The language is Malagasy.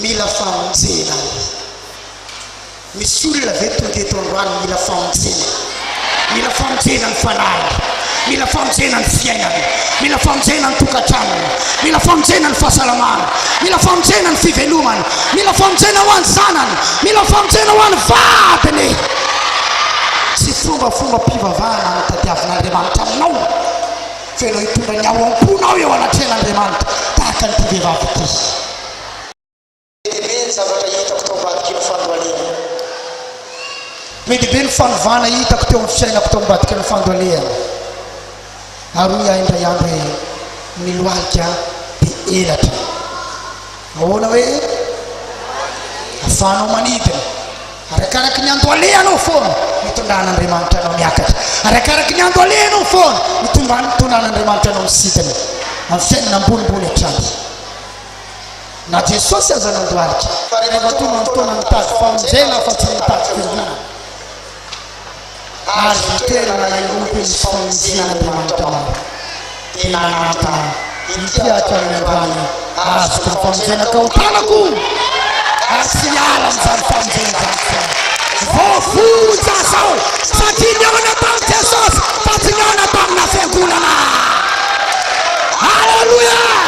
mila famonjena. Misy olona ve tonga eto androany mila famonjena. Mila famonjena ny fanahy, mila famonjena ny fiainany, mila famonjena ny tokantranony, mila famonjena ny fahasalamana, mila famonjena ny fivelomany, mila famonjena ho an'ny zanany, mila famonjena ho an'ny vadiny. Tsy fomba mpivavahana ny tadiavin'Andriamanitra aminao, fa ianao hitondra ny ao am-ponao eo anatrehan'Andriamanitra tahaka ny tivehivavy ity. Lehibe ny zavatra hitako tao ambadiky ny fandoalehana. Lehibe ny fanovana hitako teo amin'ny fiainako tao ambadiky ny fandoalehana. Ary aho indray andro hoe miloalika dia elatra. Ahoana hoe ahafahanao manidina. Arakaraky ny andoalehanao foana mitondran'Andriamanitra anao miakatra. Arakaraky ny andoalehanao foana mitondran'Andriamanitra anao misidina amin'ny fiainana ambonimbony hatrany. Na Jesosy aza nandoalika fa rehefa tonga ny fotoana mitady famonjena fa tsy mitady firinana. Ary mitoerana irompo ny famonjenan'Andriamanitra maro. Tena nanantana ity hatrany androany azoko ny famonjenaka ho tanako. Ary tsy miala amin'izany famonjena izany. Voafonja zao satria niaona tamin'i Jesosy fa tsy niaona tamina fiangonana. Halleluja!